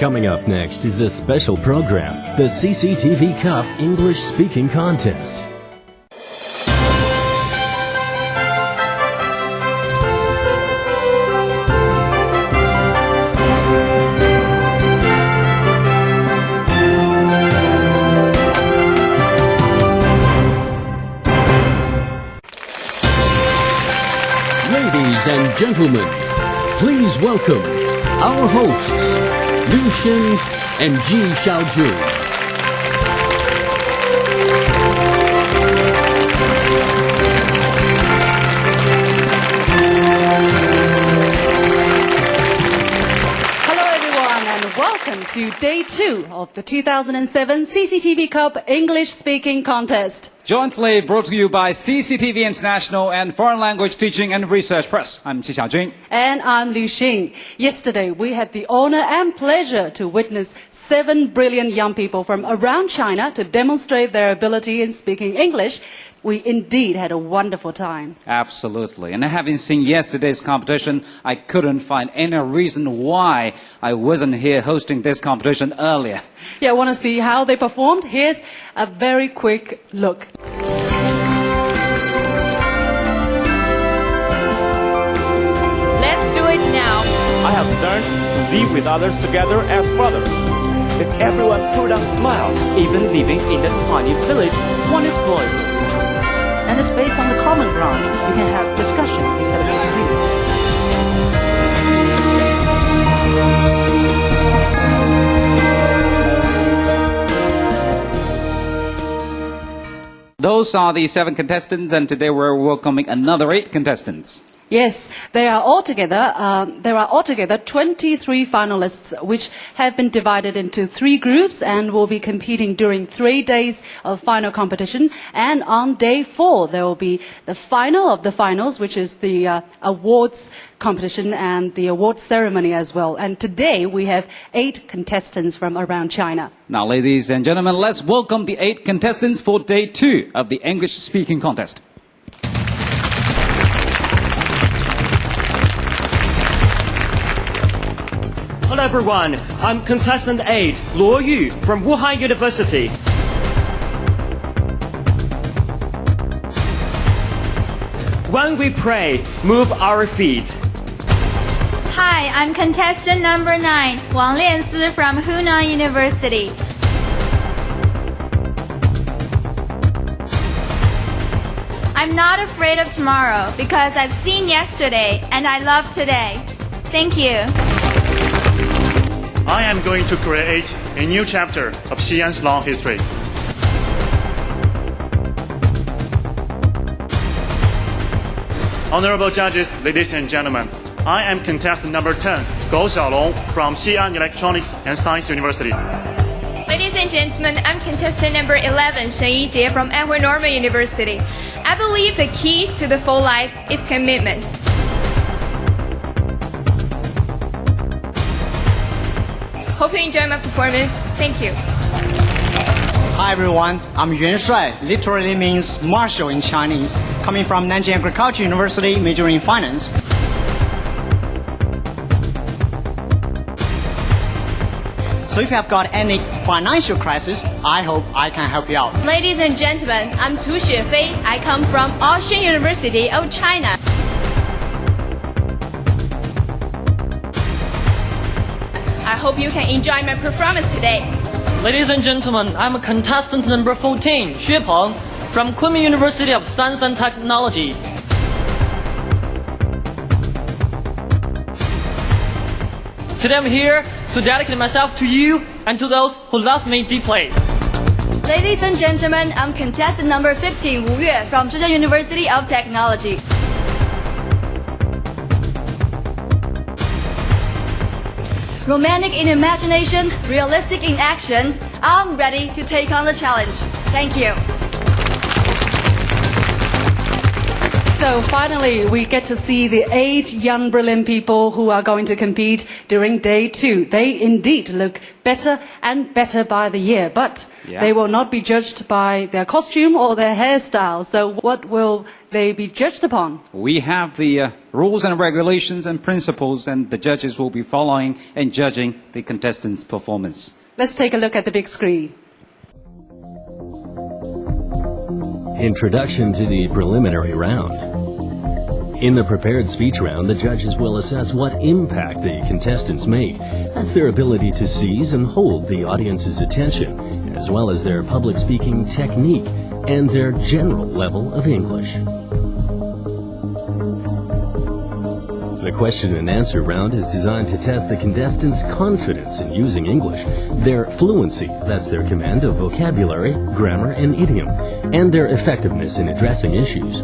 Coming up next is a special program, the CCTV Cup English Speaking Contest. Ladies and gentlemen, please welcome our hosts, Liu Xin and Ji Xiaojun. Welcome to Day 2 of the 2007 CCTV Cup English Speaking Contest. Jointly brought to you by CCTV International and Foreign Language Teaching and Research Press. I'm Ji Xiaojun. And I'm Liu Xin. Yesterday, we had the honor and pleasure to witness 7 brilliant young people from around China to demonstrate their ability in speaking English. We indeed had a wonderful time. Absolutely. And having seen yesterday's competition, I couldn't find any reason why I wasn't here hosting this competition earlier. Yeah, want to see how they performed? Here's a very quick look. Let's do it now. I have learned to live with others together as brothers. If everyone put on a smile, even living in a tiny village, one is joyful. And it's based on the common ground. You can have discussion instead of disputes. Those are the 7 contestants, and today we're welcoming another 8 contestants. Yes, there are altogether 23 finalists, which have been divided into 3 groups and will be competing during 3 days of final competition. And on day 4, there will be the final of the finals, which is the awards competition and the awards ceremony as well. And today we have 8 contestants from around China. Now, ladies and gentlemen, let's welcome the 8 contestants for day 2 of the English Speaking Contest. Hello everyone, I'm contestant 8, Luo Yu from Wuhan University. When we pray, move our feet. Hi, I'm contestant number 9, Wang Liansi from Hunan University. I'm not afraid of tomorrow because I've seen yesterday and I love today. Thank you. I am going to create a new chapter of Xi'an's long history. Honorable judges, ladies and gentlemen, I am contestant number 10, Gou Xiaolong from Xi'an Electronics and Science University. Ladies and gentlemen, I'm contestant number 11, Shen Yijie from Anhui Normal University. I believe the key to the full life is commitment. Hope you enjoy my performance. Thank you. Hi everyone, I'm Yuan Shuai, literally means marshal in Chinese, coming from Nanjing Agricultural University, majoring in finance. So if you have got any financial crisis, I hope I can help you out. Ladies and gentlemen, I'm Tu Xuefei. I come from Ocean University of China. I hope you can enjoy my performance today. Ladies and gentlemen, I'm contestant number 14, Xue Peng, from Kunming University of Science and Technology. Today I'm here to dedicate myself to you and to those who love me deeply. Ladies and gentlemen, I'm contestant number 15, Wu Yue, from Zhejiang University of Technology. Romantic in imagination, realistic in action, I'm ready to take on the challenge. Thank you. So finally, we get to see the 8 young, brilliant people who are going to compete during day 2. They indeed look better and better by the year, but they will not be judged by their costume or their hairstyle. So what will they be judged upon? We have the rules and regulations and principles, and the judges will be following and judging the contestants' performance. Let's take a look at the big screen. Introduction to the preliminary round. In the prepared speech round, the judges will assess what impact the contestants make. That's their ability to seize and hold the audience's attention, as well as their public speaking technique and their general level of English. The question and answer round is designed to test the contestants' confidence in using English, their fluency, that's their command of vocabulary, grammar, and idiom, and their effectiveness in addressing issues.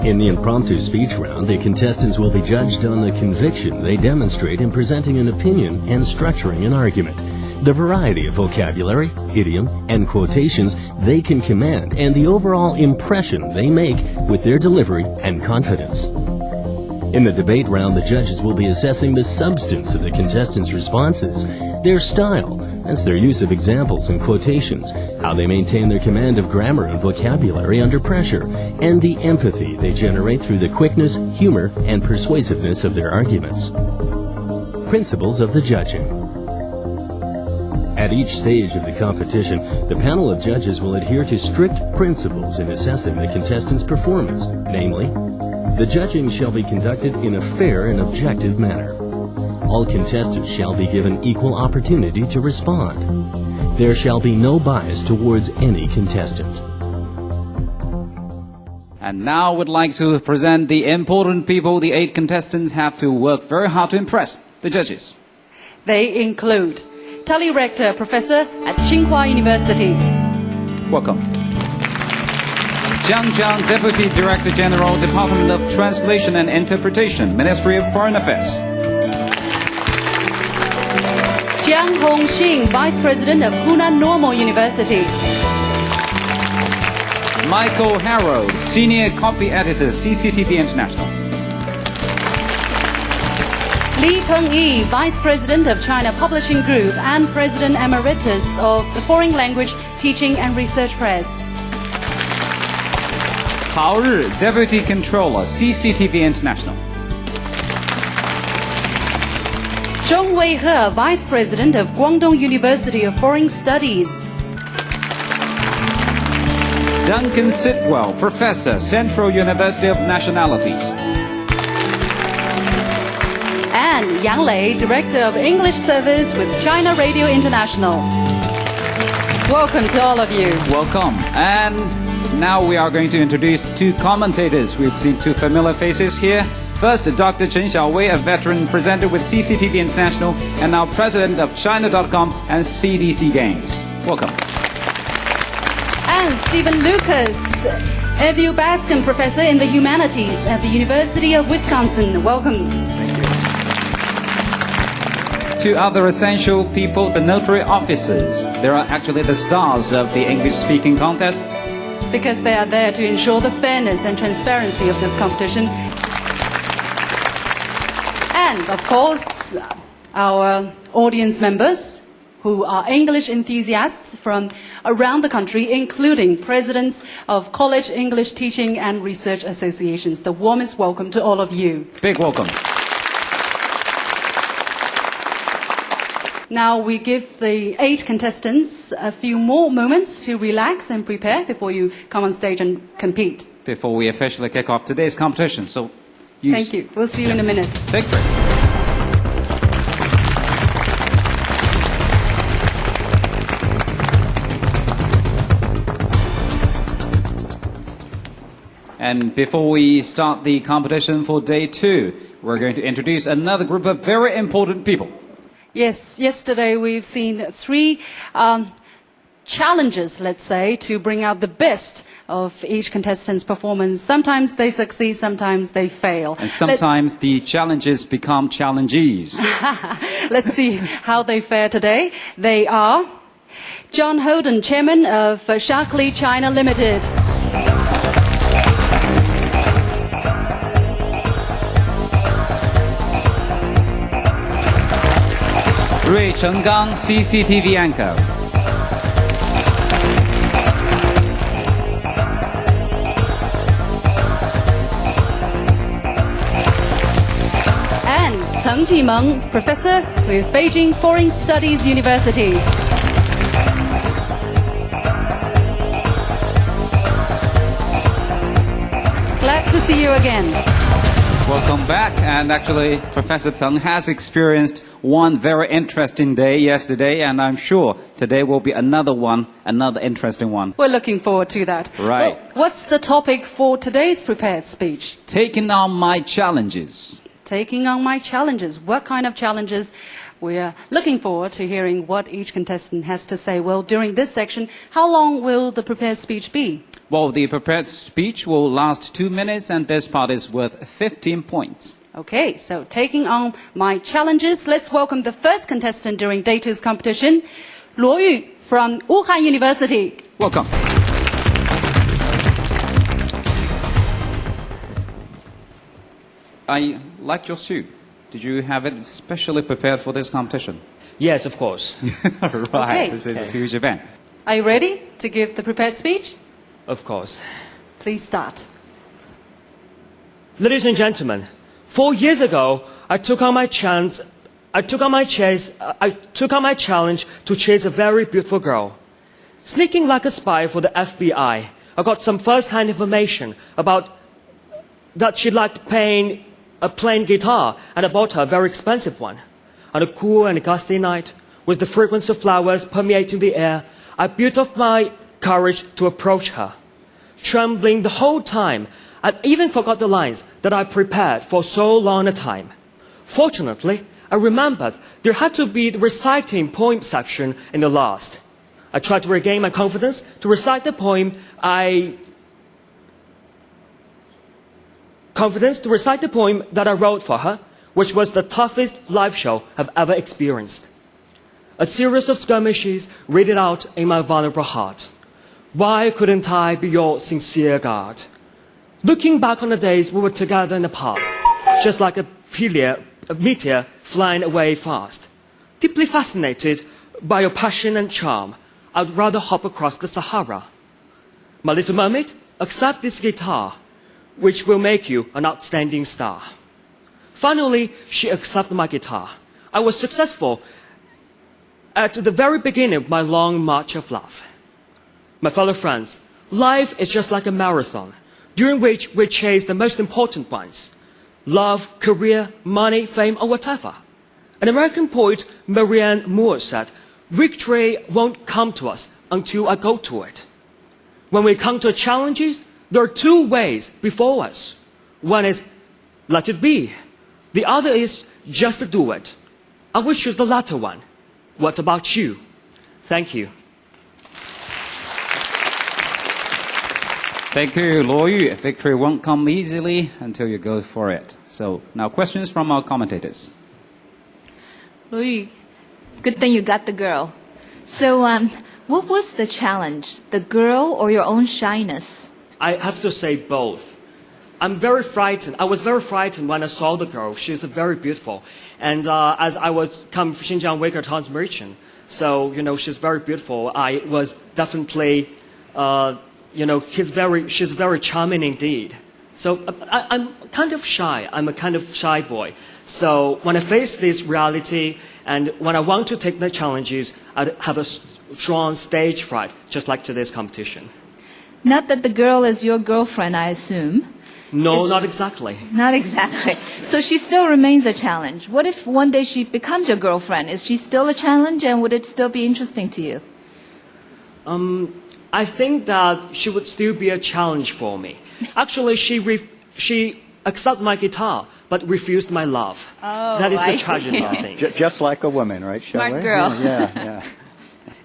In the impromptu speech round, the contestants will be judged on the conviction they demonstrate in presenting an opinion and structuring an argument, the variety of vocabulary, idiom, and quotations they can command, and the overall impression they make with their delivery and confidence. In the debate round, the judges will be assessing the substance of the contestants' responses, their style, that's their use of examples and quotations, how they maintain their command of grammar and vocabulary under pressure, and the empathy they generate through the quickness, humor, and persuasiveness of their arguments. Principles of the judging. At each stage of the competition, the panel of judges will adhere to strict principles in assessing the contestants' performance, namely, the judging shall be conducted in a fair and objective manner. All contestants shall be given equal opportunity to respond. There shall be no bias towards any contestant. And now I would like to present the important people. The 8 contestants have to work very hard to impress the judges. They include Tally Rector, Professor at Tsinghua University. Welcome. Jiang Jiang, Deputy Director General, Department of Translation and Interpretation, Ministry of Foreign Affairs. Jiang Hongxing, Vice President of Hunan Normal University. Michael Harrow, Senior Copy Editor, CCTV International. Li Pengyi, Vice President of China Publishing Group and President Emeritus of the Foreign Language Teaching and Research Press. Cao Ri, Deputy Controller, CCTV International. Zhong Weihe, Vice President of Guangdong University of Foreign Studies. Duncan Sitwell, Professor, Central University of Nationalities. And Yang Lei, Director of English Service with China Radio International. Welcome to all of you. Welcome. And now we are going to introduce 2 commentators. We've seen 2 familiar faces here. First, Dr. Chen Xiaowei, a veteran presenter with CCTV International and now president of China.com and CDC Games. Welcome. And Stephen Lucas, Evu Baskin Professor in the Humanities at the University of Wisconsin. Welcome. 2 other essential people, the notary officers. They are actually the stars of the English-speaking contest. Because they are there to ensure the fairness and transparency of this competition. And, of course, our audience members, who are English enthusiasts from around the country, including presidents of college English teaching and research associations. The warmest welcome to all of you. Big welcome. Now we give the 8 contestants a few more moments to relax and prepare before you come on stage and compete. Before we officially kick off today's competition. So, Thank you. We'll see you in a minute. Take a break. And before we start the competition for day 2, we're going to introduce another group of very important people. Yes, yesterday we've seen 3 challenges, let's say, to bring out the best of each contestant's performance. Sometimes they succeed, sometimes they fail. And sometimes the challenges become challengees. Let's see how they fare today. They are John Holden, Chairman of Shaklee China Limited. Rui Chenggang, CCTV anchor. Teng Jimeng, Professor with Beijing Foreign Studies University. Glad to see you again. Welcome back. And actually, Professor Teng has experienced one very interesting day yesterday, and I'm sure today will be another interesting one. We're looking forward to that. Right. Well, what's the topic for today's prepared speech? Taking on my challenges. Taking on my challenges. What kind of challenges? We're looking forward to hearing what each contestant has to say. Well, during this section, how long will the prepared speech be? Well, the prepared speech will last 2 minutes, and this part is worth 15 points. Okay, so taking on my challenges, let's welcome the first contestant during day 2's competition, Luo Yu from Wuhan University. Welcome. I like your suit. Did you have it specially prepared for this competition? Yes, of course. Right, Okay. This is a huge event. Are you ready to give the prepared speech? Of course. Please start. Ladies and gentlemen, 4 years ago, I took on my challenge to chase a very beautiful girl. Sneaking like a spy for the FBI, I got some first-hand information about that she liked playing guitar, and I bought her a very expensive one. On a cool and gusty night, with the fragrance of flowers permeating the air, I built up my courage to approach her. Trembling the whole time, I even forgot the lines that I prepared for so long a time. Fortunately, I remembered there had to be the reciting poem section in the last. I tried to regain my confidence to recite the poem that I wrote for her, which was the toughest live show I've ever experienced. A series of skirmishes read it out in my vulnerable heart. Why couldn't I be your sincere God? Looking back on the days we were together in the past, just like a meteor flying away fast. Deeply fascinated by your passion and charm, I'd rather hop across the Sahara. My little mermaid, accept this guitar, which will make you an outstanding star. Finally, she accepted my guitar. I was successful at the very beginning of my long march of love. My fellow friends, life is just like a marathon, during which we chase the most important ones: love, career, money, fame, or whatever. An American poet, Marianne Moore, said, "Victory won't come to us until I go to it." When we come to challenges, there are two ways before us. One is, let it be. The other is, just do it. I will choose the latter one. What about you? Thank you. Thank you, Luo Yu. Victory won't come easily until you go for it. So, now questions from our commentators. Luo Yu, good thing you got the girl. So, what was the challenge? The girl or your own shyness? I have to say both. I'm very frightened. I was very frightened when I saw the girl. She's very beautiful. And as I was come from Xinjiang Waker Town's merchant, so, she's very beautiful. I was definitely, she's very charming indeed. So I'm kind of shy. I'm a kind of shy boy. So when I face this reality and when I want to take the challenges, I have a strong stage fright, just like today's competition. Not that the girl is your girlfriend, I assume. No, not exactly. Not exactly. So she still remains a challenge. What if one day she becomes your girlfriend? Is she still a challenge, and would it still be interesting to you? I think that she would still be a challenge for me. Actually, she accepted my guitar, but refused my love. Oh, that is the I tragedy, see. I think. Just like a woman, right, Smart Shelley? girl. Yeah.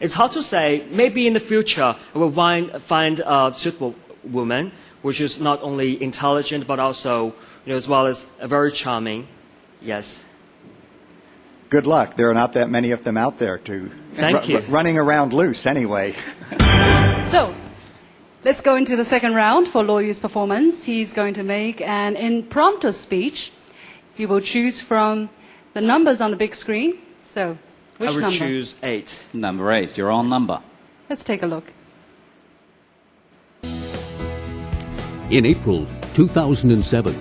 It's hard to say. Maybe in the future, I will find a suitable woman, which is not only intelligent, but also, as well as very charming. Yes. Good luck. There are not that many of them out there Thank you. running around loose anyway. So, let's go into the second round for Luo Yu's performance. He's going to make an impromptu speech. He will choose from the numbers on the big screen. So, which I number? would choose 8. Number 8, your own number. Let's take a look. In April 2007,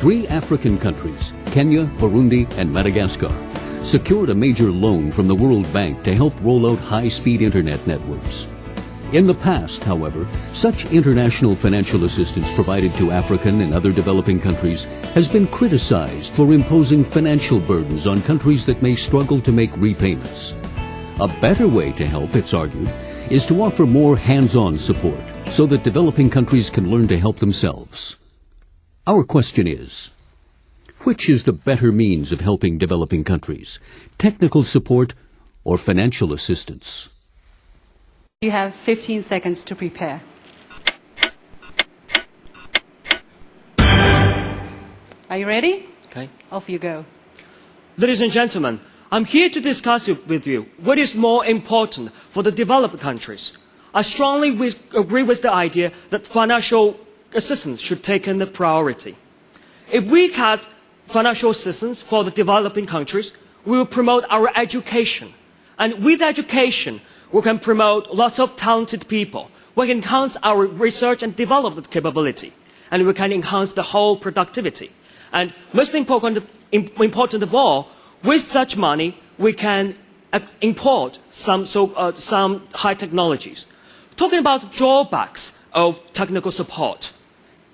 3 African countries, Kenya, Burundi, and Madagascar, secured a major loan from the World Bank to help roll out high-speed internet networks. In the past, however, such international financial assistance provided to African and other developing countries has been criticized for imposing financial burdens on countries that may struggle to make repayments. A better way to help, it's argued, is to offer more hands-on support so that developing countries can learn to help themselves. Our question is, which is the better means of helping developing countries, technical support or financial assistance? You have 15 seconds to prepare. Are you ready? Okay. Off you go. Ladies and gentlemen, I'm here to discuss with you what is more important for the developed countries. I strongly agree with the idea that financial assistance should take in the priority. If we cut financial assistance for the developing countries, we will promote our education. And with education, we can promote lots of talented people. We can enhance our research and development capability. And we can enhance the whole productivity. And most important of all, with such money, we can import some high technologies. Talking about drawbacks of technical support,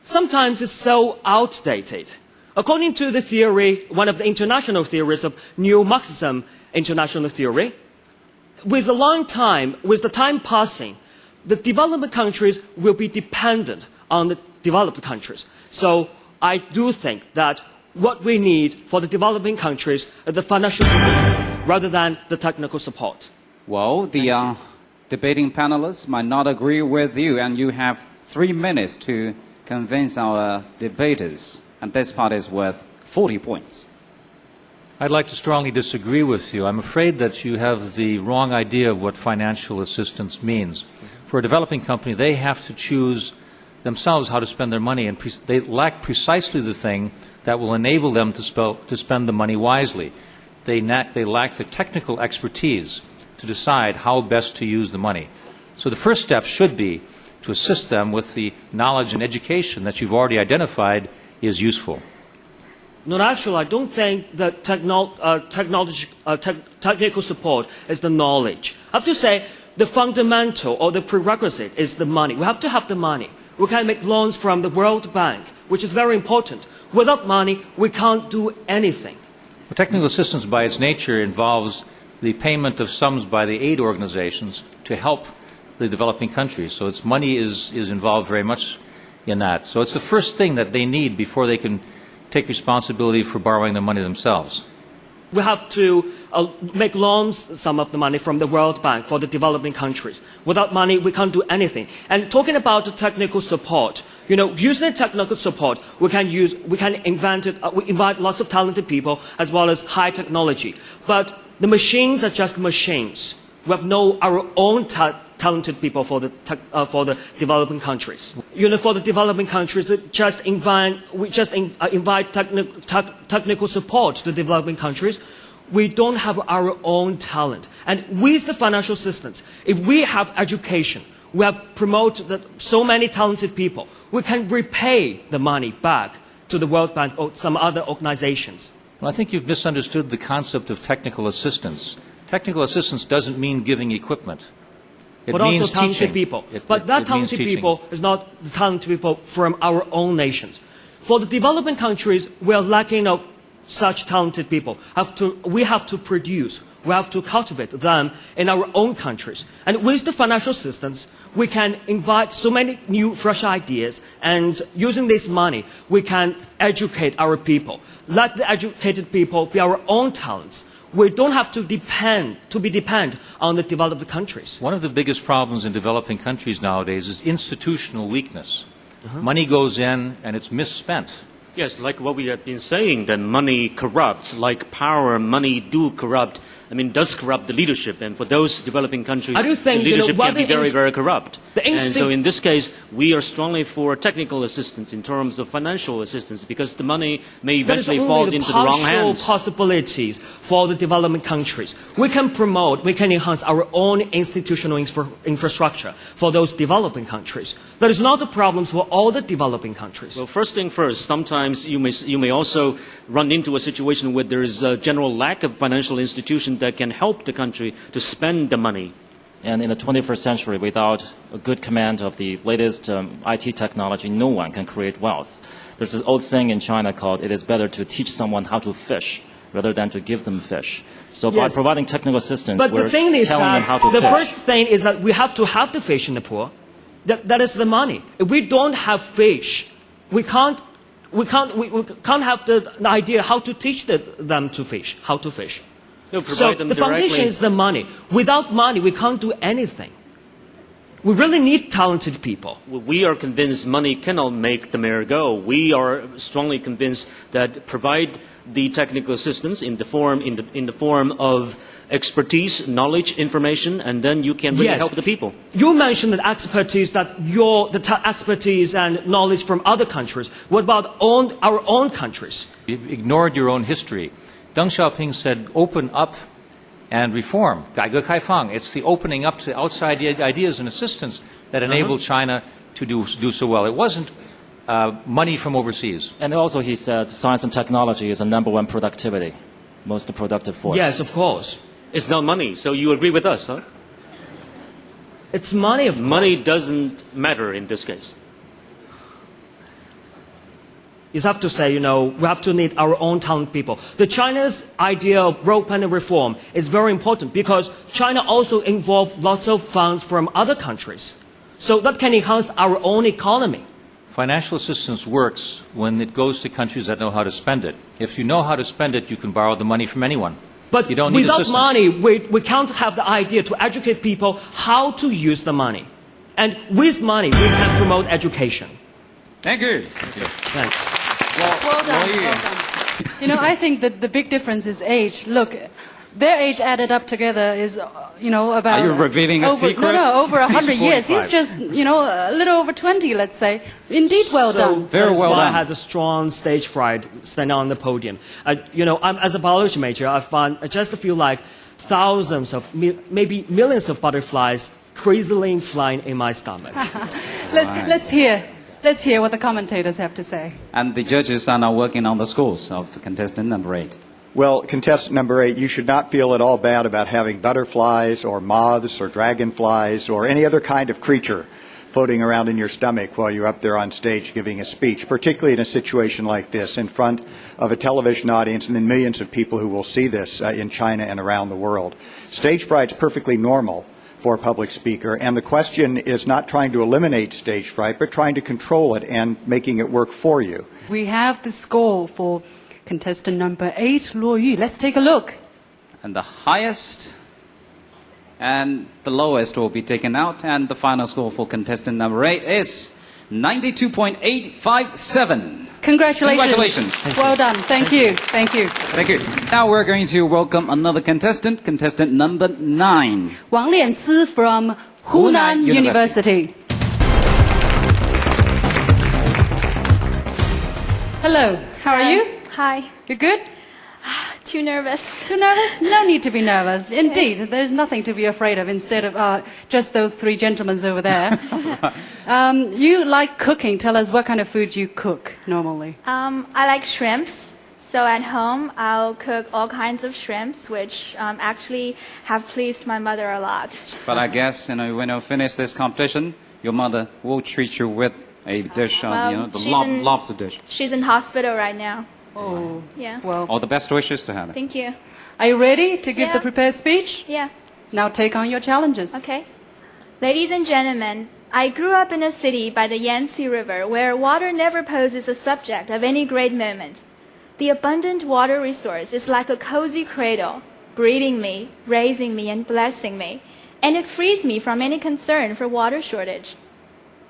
sometimes it's so outdated. According to the theory, one of the international theories of neo-Marxism international theory, with the time passing, the developing countries will be dependent on the developed countries. So I do think that what we need for the developing countries is the financial assistance rather than the technical support. Well, the debating panelists might not agree with you, and you have 3 minutes to convince our debaters. And this part is worth 40 points. I'd like to strongly disagree with you. I'm afraid that you have the wrong idea of what financial assistance means. For a developing company, they have to choose themselves how to spend their money, and they lack precisely the thing that will enable them to spend the money wisely. They lack the technical expertise to decide how best to use the money. So the first step should be to assist them with the knowledge and education that you've already identified is useful. No, actually, I don't think that technical support is the knowledge. I have to say the fundamental or the prerequisite is the money. We have to have the money. We can make loans from the World Bank, which is very important. Without money, we can't do anything. Well, technical assistance by its nature involves the payment of sums by the aid organizations to help the developing countries. So its money is involved very much in that. So it's the first thing that they need before they can take responsibility for borrowing the money themselves. We have to make loans, some of the money from the World Bank for the developing countries. Without money, we can't do anything. And talking about the technical support, using technical support, we invite lots of talented people as well as high technology. But the machines are just machines. We have our own talented people for the developing countries. For the developing countries, we just invite technical support to the developing countries. We don't have our own talent. And with the financial assistance, if we have education, we have promoted so many talented people, we can repay the money back to the World Bank or some other organizations. Well, I think you've misunderstood the concept of technical assistance. Technical assistance doesn't mean giving equipment. But also talented people. But that talented people is not the talented people from our own nations. For the developing countries, we are lacking of such talented people. We have to produce, we have to cultivate them in our own countries. And with the financial assistance, we can invite so many new, fresh ideas. And using this money, we can educate our people. Let the educated people be our own talents. We don't have to depend on the developed countries. One of the biggest problems in developing countries nowadays is institutional weakness. Money goes in and it's misspent. Yes, like what we have been saying, that money corrupts. Like power, money do corrupt I mean, does corrupt the leadership. And for those developing countries, I do think, the leadership can be very, very corrupt. And so in this case, we are strongly for technical assistance in terms of financial assistance, because the money may eventually fall into the wrong hands. Possibilities for the developing countries. We can promote, we can enhance our own institutional infrastructure for those developing countries. That is not a problem for all the developing countries. Well, first thing first, sometimes you may also run into a situation where there is a general lack of financial institutions that can help the country to spend the money. And in the 21st century, without a good command of the latest IT technology, no one can create wealth. There's this old saying in China called, it is better to teach someone how to fish rather than to give them fish. So by providing technical assistance, we're telling them how to fish. The first thing is that we have to have the fish in the pool. That is the money. If we don't have fish, we can't have the idea how to teach them to fish, how to fish. So the foundation is the money. Without money, we can't do anything. We really need talented people. We are convinced money cannot make the mayor go. We are strongly convinced that provide the technical assistance in the form of expertise, knowledge, information, and then you can really help the people. You mentioned that expertise, expertise and knowledge from other countries. What about our own countries? You've ignored your own history. Deng Xiaoping said, open up and reform. 改革开放. It's the opening up to outside ideas and assistance that enabled China to do so well. It wasn't money from overseas. And also he said science and technology is the #1 productivity, most productive force. Yes, of course. It's not money, so you agree with us, huh? It's money, of course. Money doesn't matter in this case. You have to say, we have to need our own talented people. The China's idea of broadband reform is very important because China also involves lots of funds from other countries. So that can enhance our own economy. Financial assistance works when it goes to countries that know how to spend it. If you know how to spend it, you can borrow the money from anyone. But you don't need without assistance. money, we can't have the idea to educate people how to use the money. And with money, we can promote education. Thank you. Thanks. Well done. I think that the big difference is age. Look, their age added up together is, about... Are you revealing a secret? No, over 100 years. He's just, a little over 20, let's say. Indeed, well done. Very well done. I had a strong stage fright standing on the podium. As a biology major, I just feel like thousands of, maybe millions of butterflies crazily flying in my stomach. Let's hear what the commentators have to say. And the judges are now working on the scores of contestant number 8. Well, contestant number 8, you should not feel at all bad about having butterflies or moths or dragonflies or any other kind of creature floating around in your stomach while you're up there on stage giving a speech, particularly in a situation like this in front of a television audience and then millions of people who will see this in China and around the world. Stage fright's perfectly normal for a public speaker, and the question is not trying to eliminate stage fright, but trying to control it and making it work for you. We have the score for contestant number 8, Luo Yu. Let's take a look. And the highest and the lowest will be taken out, and the final score for contestant number 8 is 92.857. Congratulations. Well done. Thank you. Thank you. Now we're going to welcome another contestant, contestant number 9. Wang Liansi from Hunan University. Hello. How are you? Hi. You're good? Too nervous. Too nervous? No need to be nervous. Indeed, there's nothing to be afraid of instead of just those 3 gentlemen over there. You like cooking. Tell us what kind of food you cook normally. I like shrimps. So at home, I'll cook all kinds of shrimps, which actually have pleased my mother a lot. But I guess, when you finish this competition, your mother will treat you with a dish, the lobster dish. She's in hospital right now. Oh, yeah. Well, all the best wishes to her. Thank you. Are you ready to give the prepared speech? Yeah. Now take on your challenges. Okay. Ladies and gentlemen, I grew up in a city by the Yangtze River where water never poses a subject of any great moment. The abundant water resource is like a cozy cradle, breeding me, raising me, and blessing me, and it frees me from any concern for water shortage.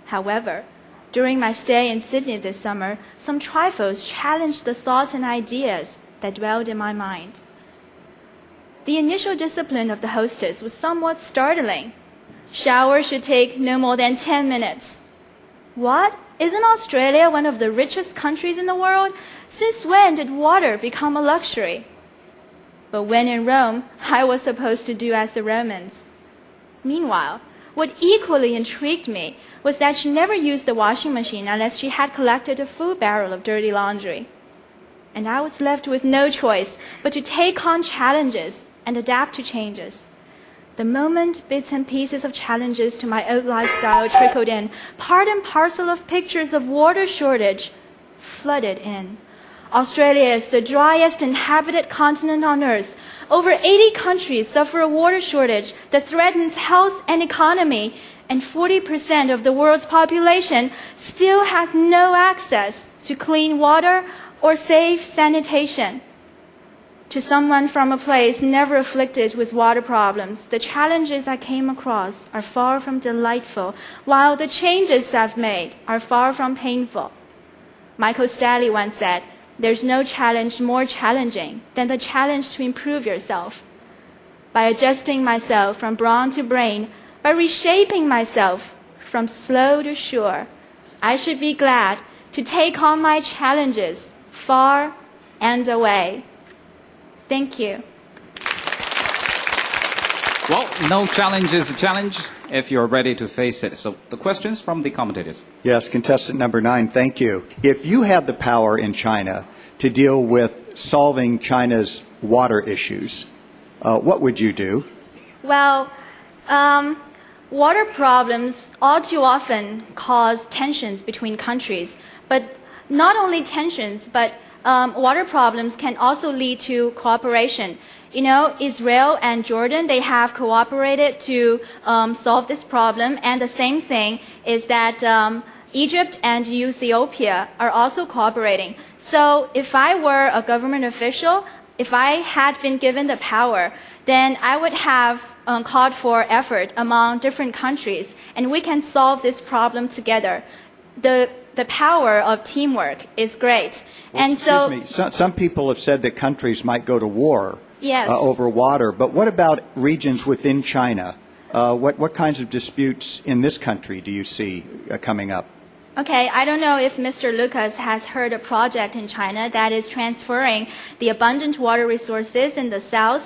However, during my stay in Sydney this summer, some trifles challenged the thoughts and ideas that dwelled in my mind. the initial discipline of the hostess was somewhat startling. Shower should take no more than 10 minutes. What? Isn't Australia one of the richest countries in the world? Since when did water become a luxury? But when in Rome, I was supposed to do as the Romans. Meanwhile, what equally intrigued me was that she never used the washing machine unless she had collected a full barrel of dirty laundry. And I was left with no choice but to take on challenges and adapt to changes. The moment bits and pieces of challenges to my old lifestyle trickled in, part and parcel of pictures of water shortage flooded in. Australia is the driest inhabited continent on Earth. Over 80 countries suffer a water shortage that threatens health and economy, and 40% of the world's population still has no access to clean water or safe sanitation. To someone from a place never afflicted with water problems, the challenges I came across are far from delightful, while the changes I've made are far from painful. Michael Stanley once said, "There's no challenge more challenging than the challenge to improve yourself." By adjusting myself from brawn to brain, by reshaping myself from slow to sure, I should be glad to take on my challenges far and away. Thank you. Well, no challenge is a challenge if you're ready to face it. So the questions from the commentators. Yes, contestant number 9, thank you. If you had the power in China to deal with solving China's water issues, what would you do? Well, water problems all too often cause tensions between countries. But not only tensions, but water problems can also lead to cooperation. You know, Israel and Jordan, they have cooperated to solve this problem. And the same thing is that Egypt and Ethiopia are also cooperating. So if I were a government official, if I had been given the power, then I would have called for effort among different countries, and we can solve this problem together. The power of teamwork is great. Well, and so, me. Some people have said that countries might go to war yes. Over water, but what about regions within China? What kinds of disputes in this country do you see coming up? Okay, I don't know if Mr. Lucas has heard a project in China that is transferring the abundant water resources in the south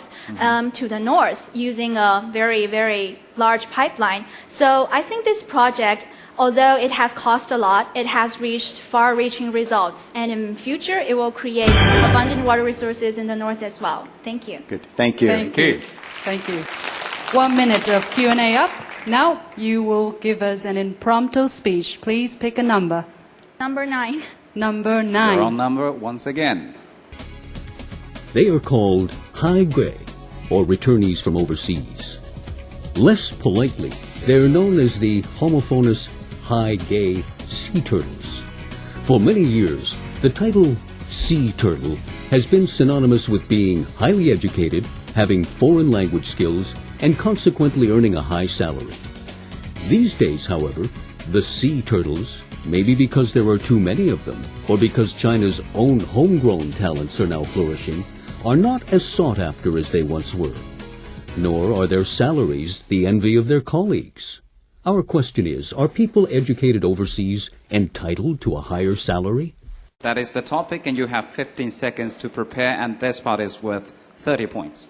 to the north using a very, very large pipeline. So I think this project, although it has cost a lot, it has reached far-reaching results. And in future, it will create abundant water resources in the north as well. Thank you. Good. Thank you. Thank you. Thank you. 1 minute of Q&A up. Now you will give us an impromptu speech. Please pick a number. Number 9. Number 9. You're on number once again. They are called Hai Gui, or returnees from overseas. Less politely, they are known as the homophonous Hai Gay sea turtles. For many years, the title sea turtle has been synonymous with being highly educated, having foreign language skills, and consequently earning a high salary. These days, however, the sea turtles, maybe because there are too many of them, or because China's own homegrown talents are now flourishing, are not as sought after as they once were. Nor are their salaries the envy of their colleagues. Our question is, are people educated overseas entitled to a higher salary? That is the topic, and you have 15 seconds to prepare, and this part is worth 30 points.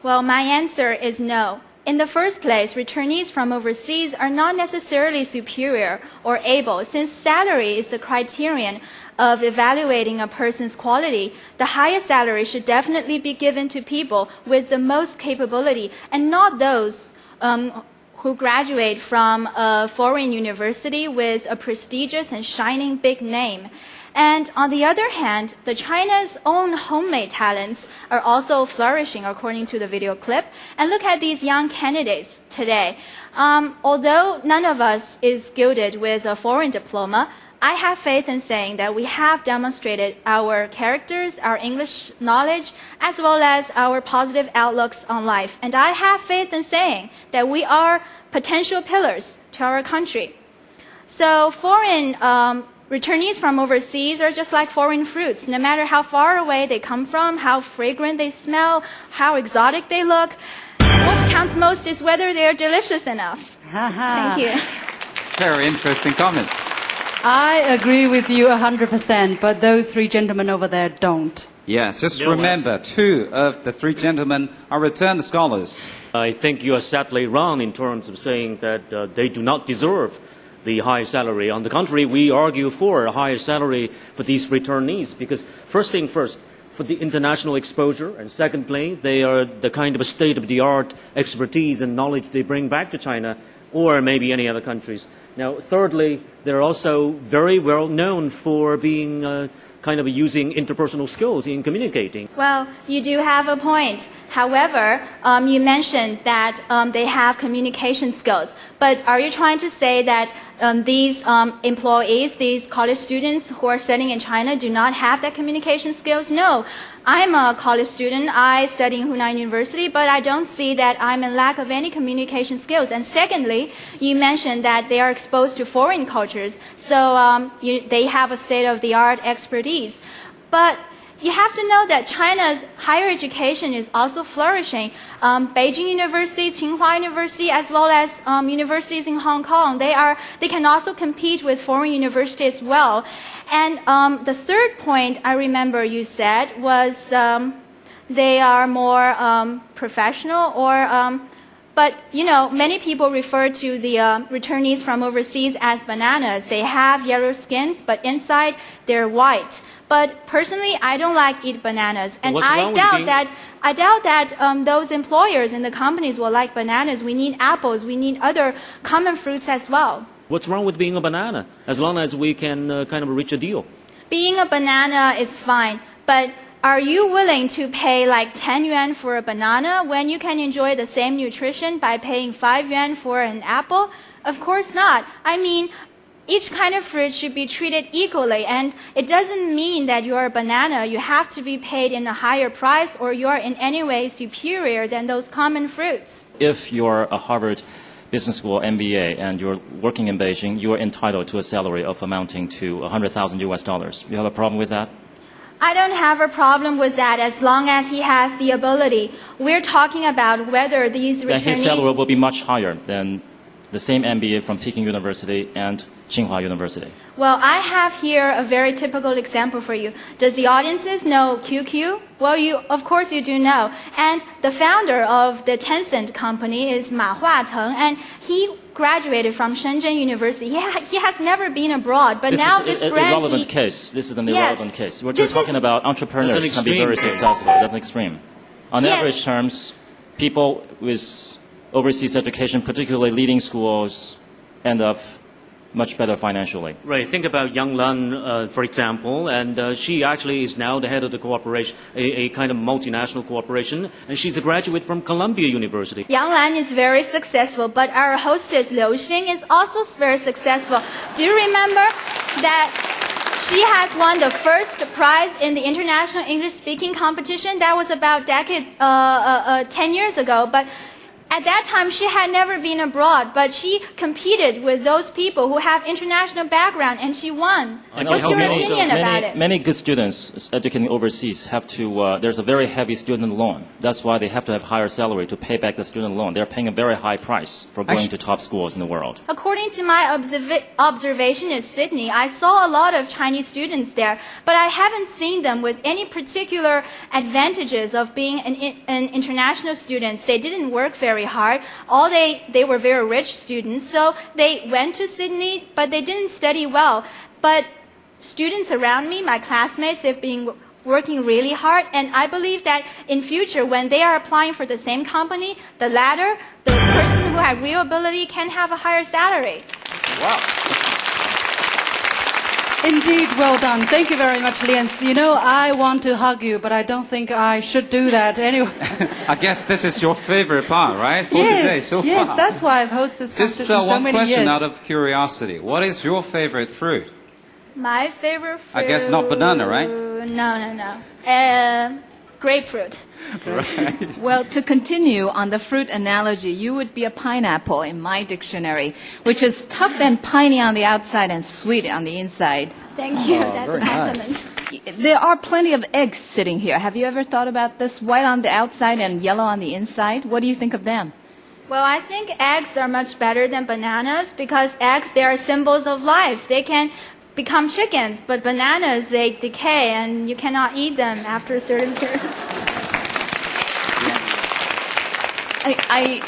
Well, my answer is no. In the first place, returnees from overseas are not necessarily superior or able. Since salary is the criterion of evaluating a person's quality, the highest salary should definitely be given to people with the most capability and not those who graduate from a foreign university with a prestigious and shining big name. And on the other hand, the China's own homemade talents are also flourishing according to the video clip. And look at these young candidates today. Although none of us is gilded with a foreign diploma, I have faith in saying that we have demonstrated our characters, our English knowledge, as well as our positive outlooks on life. And I have faith in saying that we are potential pillars to our country. So foreign returnees from overseas are just like foreign fruits. No matter how far away they come from, how fragrant they smell, how exotic they look, what counts most is whether they're delicious enough. Thank you. Very interesting comment. I agree with you 100%, but those three gentlemen over there don't. Yeah, just remember, 2 of the 3 gentlemen are returned scholars. I think you are sadly wrong in terms of saying that they do not deserve the high salary. On the contrary, we argue for a higher salary for these returnees because, first thing first, for the international exposure, and secondly, they are the kind of a state-of-the-art expertise and knowledge they bring back to China or maybe any other countries. Now, thirdly, they're also very well known for being kind of using interpersonal skills in communicating. Well, you do have a point. However, you mentioned that they have communication skills. But are you trying to say that these employees, these college students who are studying in China do not have that communication skills? No. I'm a college student. I study in Hunan University, but I don't see that I'm in lack of any communication skills. And secondly, you mentioned that they are exposed to foreign cultures, so they have a state-of-the-art expertise. But you have to know that China's higher education is also flourishing. Beijing University, Tsinghua University, as well as universities in Hong Kong, they can also compete with foreign universities as well. And the third point I remember you said was they are more professional or but, you know, many people refer to the returnees from overseas as bananas. They have yellow skins, but inside they're white. But personally, I don't like eat bananas. And I doubt that those employers in the companies will like bananas. We need apples. We need other common fruits as well. What's wrong with being a banana, as long as we can kind of reach a deal? Being a banana is fine, but are you willing to pay like 10 yuan for a banana when you can enjoy the same nutrition by paying 5 yuan for an apple? Of course not. I mean, each kind of fruit should be treated equally, and it doesn't mean that you're a banana. You have to be paid in a higher price or you're in any way superior than those common fruits. If you're a Harvard Business School MBA and you're working in Beijing, you're entitled to a salary of amounting to $100,000. You have a problem with that? I don't have a problem with that as long as he has the ability. We're talking about whether these returnees... Then his salary will be much higher than the same MBA from Peking University and Tsinghua University. Well, I have here a very typical example for you. Does the audiences know QQ? Well, of course you do know. And the founder of the Tencent company is Ma Huateng, and he graduated from Shenzhen University. He has never been abroad, but now this brand... Irrelevant case. This is an irrelevant case. We're just talking about entrepreneurs can be very successful. That's an extreme. On average terms, people with overseas education, particularly leading schools, end up much better financially. Right. Think about Yang Lan, for example, and she actually is now the head of the corporation, a kind of multinational corporation, and she's a graduate from Columbia University. Yang Lan is very successful, but our hostess Liu Xing is also very successful. Do you remember that she has won the first prize in the international English-speaking competition? That was about 10 years ago, but at that time, she had never been abroad, but she competed with those people who have international background, and she won. What's your opinion about it? Many good students educating overseas have to, there's a very heavy student loan. That's why they have to have higher salary to pay back the student loan. They're paying a very high price for going to top schools in the world. According to my observation in Sydney, I saw a lot of Chinese students there, but I haven't seen them with any particular advantages of being an international students. They didn't work very hard. They were very rich students, so they went to Sydney, but they didn't study well. But students around me, my classmates, they've been working really hard, and I believe that in future, when they are applying for the same company, the latter, the person who had real ability can have a higher salary. Wow. Indeed, well done. Thank you very much, Lian. You know, I want to hug you, but I don't think I should do that anyway. I guess this is your favorite part, right? For today, so far. Yes, that's why I've hosted this competition so many years. Just one question out of curiosity. What is your favorite fruit? My favorite fruit... I guess not banana, right? No. grapefruit. Right. Well, to continue on the fruit analogy, you would be a pineapple in my dictionary, which is tough and piney on the outside and sweet on the inside. Thank you. That's a compliment. There are plenty of eggs sitting here. Have you ever thought about this? White on the outside and yellow on the inside. What do you think of them? Well, I think eggs are much better than bananas because eggs, they are symbols of life. They can become chickens, but bananas, they decay and you cannot eat them after a certain period.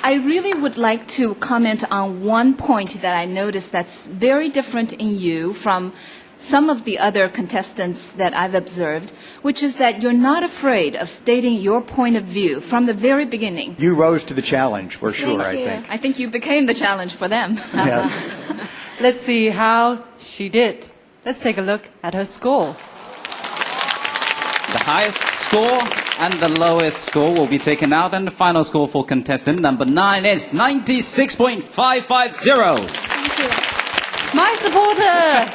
I really would like to comment on one point that I noticed that's very different in you from some of the other contestants that I've observed, which is that you're not afraid of stating your point of view from the very beginning. You rose to the challenge, for sure, I think. I think you became the challenge for them. Yes. Let's see how she did. Let's take a look at her score. The highest score and the lowest score will be taken out, and the final score for contestant number 9 is 96.550. Thank you. My supporter!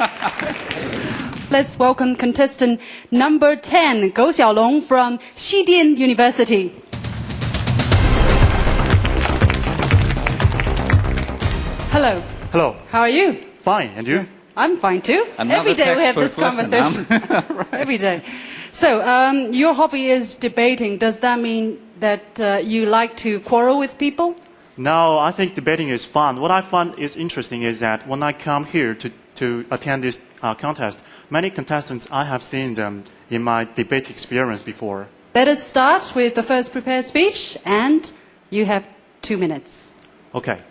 Let's welcome contestant number 10, Gou Xiaolong from Xidian University. Hello. Hello. How are you? Fine, and you? I'm fine too. Another Every day we have this textbook conversation. lesson, Right. Every day. So, your hobby is debating. Does that mean that you like to quarrel with people? No, I think debating is fun. What I find is interesting is that when I come here to attend this contest, many contestants, I have seen them in my debate experience before. Let us start with the first prepared speech, and you have 2 minutes. Okay.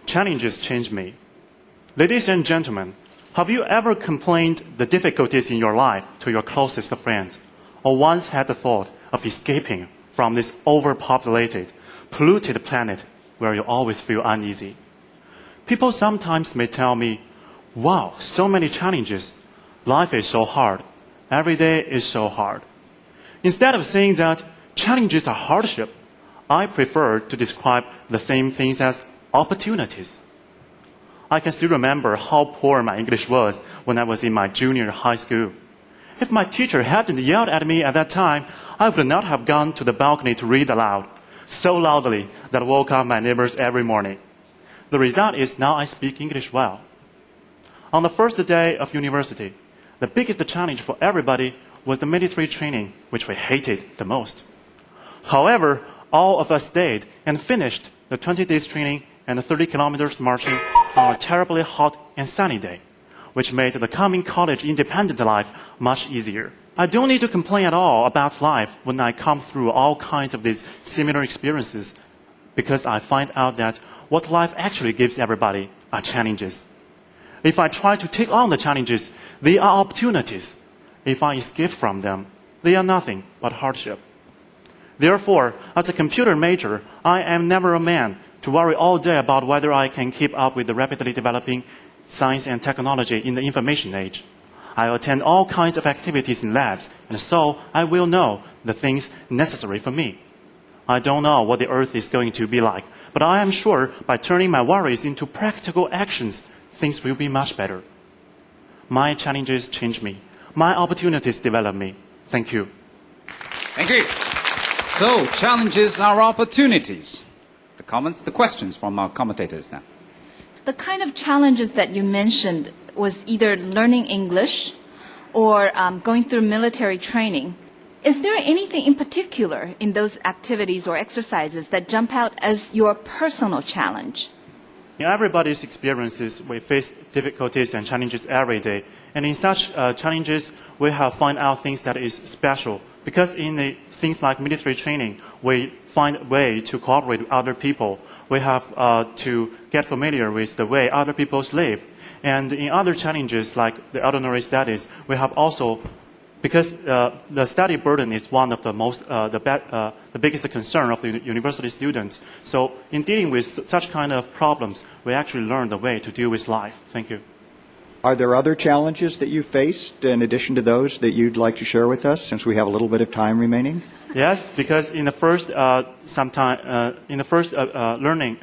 Challenges change me. Ladies and gentlemen, have you ever complained the difficulties in your life to your closest friend, or once had the thought of escaping from this overpopulated, polluted planet where you always feel uneasy? People sometimes may tell me, wow, so many challenges. Life is so hard. Every day is so hard. Instead of saying that challenges are hardship, I prefer to describe the same things as opportunities. I can still remember how poor my English was when I was in my junior high school. If my teacher hadn't yelled at me at that time, I would not have gone to the balcony to read aloud, so loudly that I woke up my neighbors every morning. The result is now I speak English well. On the first day of university, the biggest challenge for everybody was the military training, which we hated the most. However, all of us stayed and finished the 20 days training and the 30 kilometers marching on a terribly hot and sunny day, which made the coming college independent life much easier. I don't need to complain at all about life when I come through all kinds of these similar experiences, because I find out that what life actually gives everybody are challenges. If I try to take on the challenges, they are opportunities. If I escape from them, they are nothing but hardship. Therefore, as a computer major, I am never a man to worry all day about whether I can keep up with the rapidly developing science and technology in the information age. I attend all kinds of activities in labs, and so I will know the things necessary for me. I don't know what the earth is going to be like, but I am sure by turning my worries into practical actions, things will be much better. My challenges change me. My opportunities develop me. Thank you. Thank you. So, challenges are opportunities. The comments, the questions from our commentators now. The kind of challenges that you mentioned was either learning English or going through military training. Is there anything in particular in those activities or exercises that jump out as your personal challenge? In everybody's experiences, we face difficulties and challenges every day. And in such challenges, we have found out things that is special. Because in the things like military training, we find a way to cooperate with other people. We have to get familiar with the way other people live. And in other challenges, like the ordinary studies, we have also, because the study burden is one of the most, the biggest concern of the university students. So in dealing with such kind of problems, we actually learn the way to deal with life. Thank you. Are there other challenges that you faced in addition to those that you'd like to share with us, since we have a little bit of time remaining? Yes, because in the first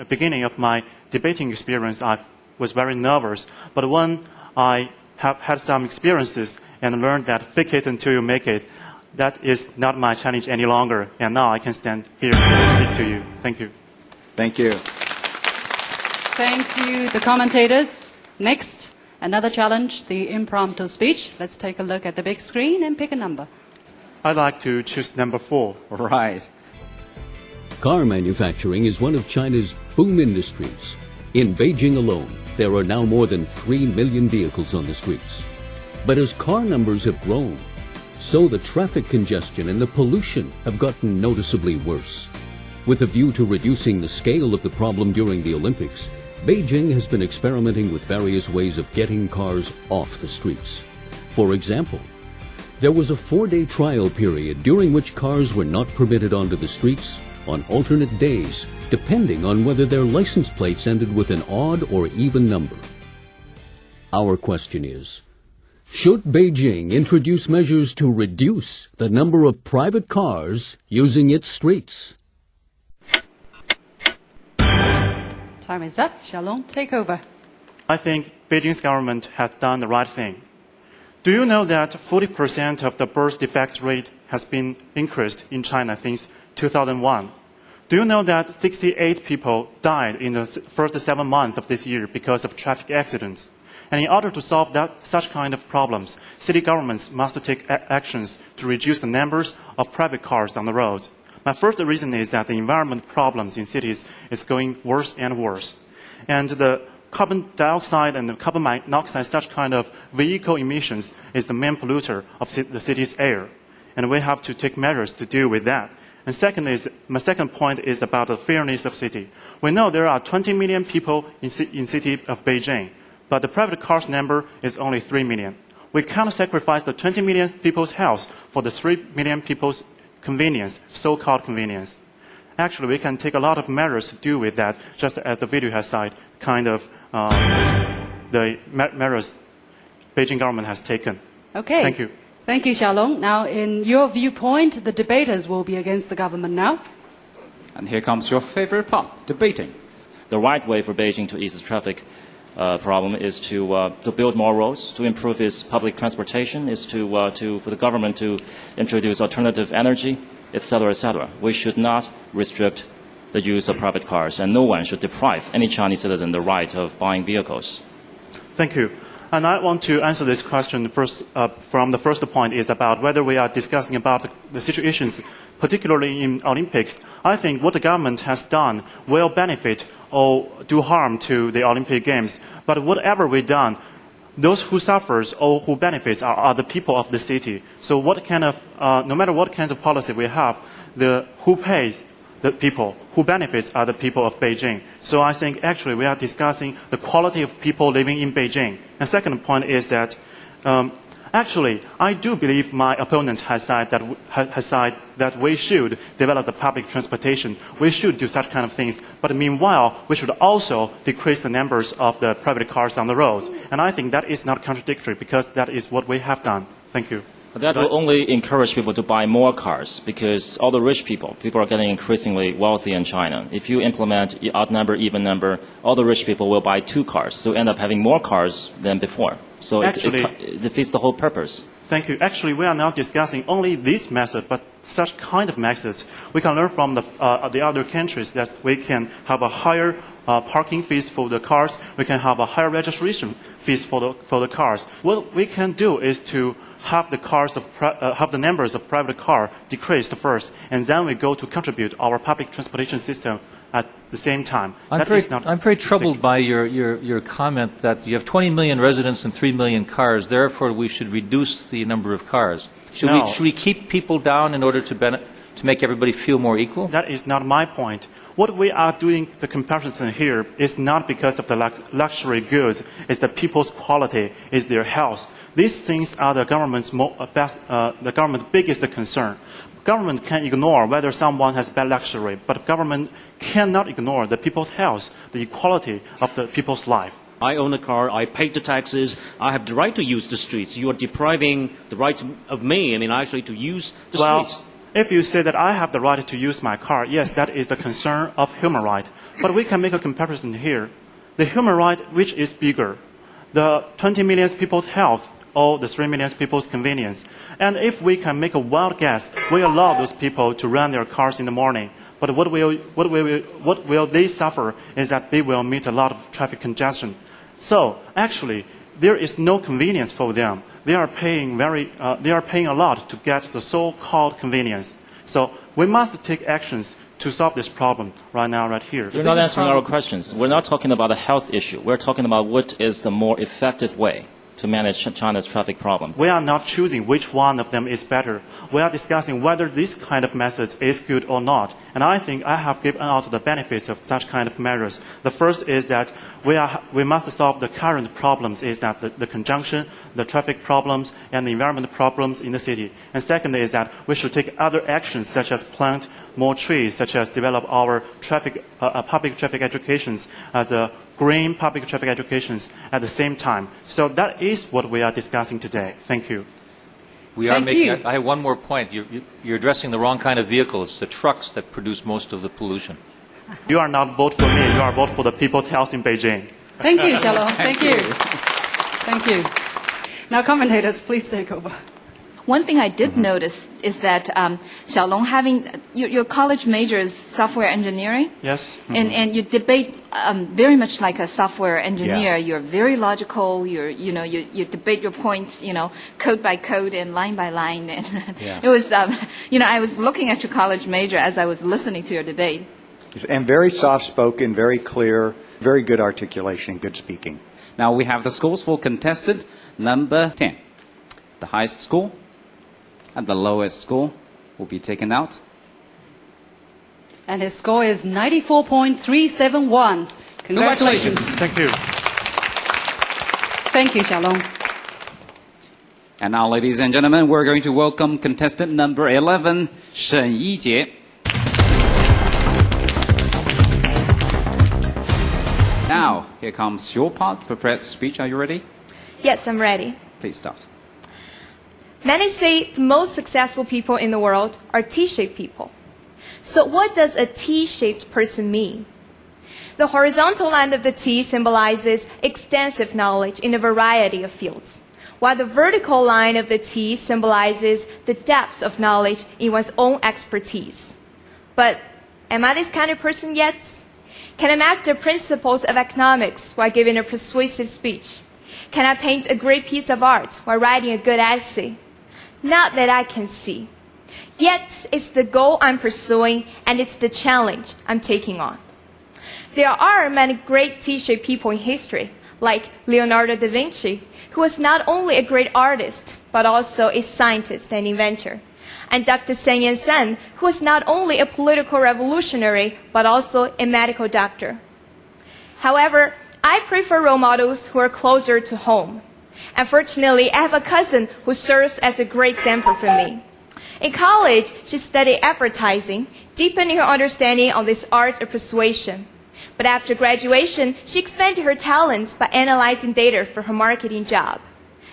beginning of my debating experience, I was very nervous. But when I have had some experiences and learned that fake it until you make it, that is not my challenge any longer. And now I can stand here and speak to you. Thank you. Thank you. Thank you, the commentators. Next, another challenge, the impromptu speech. Let's take a look at the big screen and pick a number. I'd like to choose number 4. Right. Car manufacturing is one of China's boom industries. In Beijing alone, there are now more than 3 million vehicles on the streets. But as car numbers have grown, so the traffic congestion and the pollution have gotten noticeably worse. With a view to reducing the scale of the problem during the Olympics, Beijing has been experimenting with various ways of getting cars off the streets. For example, there was a 4-day trial period during which cars were not permitted onto the streets on alternate days, depending on whether their license plates ended with an odd or even number. Our question is, should Beijing introduce measures to reduce the number of private cars using its streets? Time is up. Xiaolong, take over. I think Beijing's government has done the right thing. Do you know that 40% of the birth defects rate has been increased in China since 2001? Do you know that 68 people died in the first 7 months of this year because of traffic accidents? And in order to solve such kind of problems, city governments must take actions to reduce the numbers of private cars on the roads. My first reason is that the environment problems in cities is going worse and worse. And the carbon dioxide and the carbon monoxide, such kind of vehicle emissions, is the main polluter of the city's air. And we have to take measures to deal with that. And my second point is about the fairness of city. We know there are 20 million people in city of Beijing, but the private cars number is only 3 million. We can't sacrifice the 20 million people's health for the 3 million people's convenience, so-called convenience. Actually, we can take a lot of measures to deal with that, just as the video has said, kind of the measures Beijing government has taken. Okay. Thank you. Thank you, Xiaolong. Now, in your viewpoint, the debaters will be against the government now. And here comes your favorite part, debating. The right way for Beijing to ease the traffic problem is to build more roads, to improve its public transportation, is for the government to introduce alternative energy, etc., etc. We should not restrict the use of private cars, and no one should deprive any Chinese citizen the right of buying vehicles. Thank you. And I want to answer this question first, from the first point is about whether we are discussing about the situations, particularly in Olympics. I think what the government has done will benefit or do harm to the Olympic Games. But whatever we've done, those who suffers or who benefits are the people of the city. So what kind of, no matter what kinds of policy we have, who pays the people, who benefits are the people of Beijing. So I think actually we are discussing the quality of people living in Beijing. And second point is that actually I do believe my opponent has said that we should develop the public transportation. We should do such kind of things. But meanwhile, we should also decrease the numbers of the private cars on the roads. And I think that is not contradictory because that is what we have done. Thank you. That will only encourage people to buy more cars because all the rich people are getting increasingly wealthy in China. If you implement odd number, even number, all the rich people will buy 2 cars, so end up having more cars than before. So it defeats the whole purpose. Thank you. Actually, we are not discussing only this method, but such kind of methods. We can learn from the other countries that we can have a higher parking fees for the cars. We can have a higher registration fees for the cars. What we can do is to have the numbers of private car decreased first, and then we go to contribute our public transportation system at the same time. I'm very troubled by your comment that you have 20 million residents and 3 million cars, therefore we should reduce the number of cars. Should we keep people down in order to make everybody feel more equal? That is not my point. What we are doing, the comparison here, is not because of the luxury goods. It's the people's quality, it's their health. These things are the government's biggest concern. Government can ignore whether someone has bad luxury, but government cannot ignore the people's health, the equality of the people's life. I own a car, I pay the taxes, I have the right to use the streets. You are depriving the right of me, actually to use the streets. If you say that I have the right to use my car, yes, that is the concern of human right. But we can make a comparison here. The human right, which is bigger, the 20 million people's health all the 3 million people's convenience. And if we can make a wild guess, we allow those people to run their cars in the morning. But what will they suffer is that they will meet a lot of traffic congestion. So actually, there is no convenience for them. They are paying a lot to get the so-called convenience. So we must take actions to solve this problem right now, right here. You're not answering our questions. We're not talking about a health issue. We're talking about what is the more effective way to manage China's traffic problem. We are not choosing which one of them is better. We are discussing whether this kind of methods is good or not. And I think I have given out the benefits of such kind of measures. The first is that we must solve the current problems, is that the conjunction, the traffic problems, and the environment problems in the city. And second is that we should take other actions, such as plant more trees, such as develop our public traffic educations as a green public traffic educations at the same time. So that is what we are discussing today. Thank you. I have one more point. You're addressing the wrong kind of vehicles. It's the trucks that produce most of the pollution. You are not vote for me. You are vote for the people's health in Beijing. Thank you, Xiaolong. Thank you. Thank you. Now, commentators, please take over. One thing I did notice is that Xiaolong, having your college major is software engineering. Yes. And you debate very much like a software engineer. Yeah. You're very logical. You debate your points, code by code and line by line. And it was, I was looking at your college major as I was listening to your debate. And very soft-spoken, very clear, very good articulation, good speaking. Now we have the scores for contestant number 10. The highest score and the lowest score will be taken out. And his score is 94.371. Congratulations. Thank you. Thank you, Xiaolong. And now, ladies and gentlemen, we're going to welcome contestant number 11, Shen Yijie. Now, here comes your part. Prepared speech. Are you ready? Yes, I'm ready. Please start. Many say the most successful people in the world are T-shaped people. So what does a T-shaped person mean? The horizontal line of the T symbolizes extensive knowledge in a variety of fields, while the vertical line of the T symbolizes the depth of knowledge in one's own expertise. But am I this kind of person yet? Can I master principles of economics while giving a persuasive speech? Can I paint a great piece of art while writing a good essay? Not that I can see. Yet, it's the goal I'm pursuing, and it's the challenge I'm taking on. There are many great T-shaped people in history, like Leonardo da Vinci, who was not only a great artist, but also a scientist and inventor, and Dr. Sun Yat-sen, who was not only a political revolutionary, but also a medical doctor. However, I prefer role models who are closer to home. Unfortunately, I have a cousin who serves as a great example for me. In college, she studied advertising, deepening her understanding of this art of persuasion. But after graduation, she expanded her talents by analyzing data for her marketing job.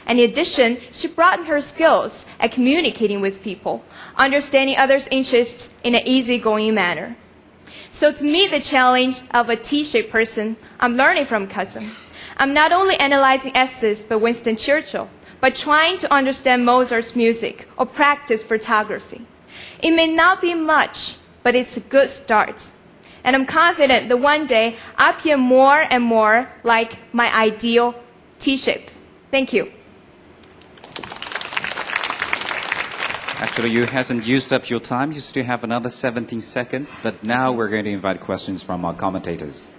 And in addition, she broadened her skills at communicating with people, understanding others' interests in an easygoing manner. So to meet the challenge of a T-shaped person, I'm learning from cousin. I'm not only analyzing essays by Winston Churchill, but trying to understand Mozart's music or practice photography. It may not be much, but it's a good start. And I'm confident that one day I'll appear more and more like my ideal T-shape. Thank you. Actually, you hasn't used up your time. You still have another 17 seconds. But now we're going to invite questions from our commentators.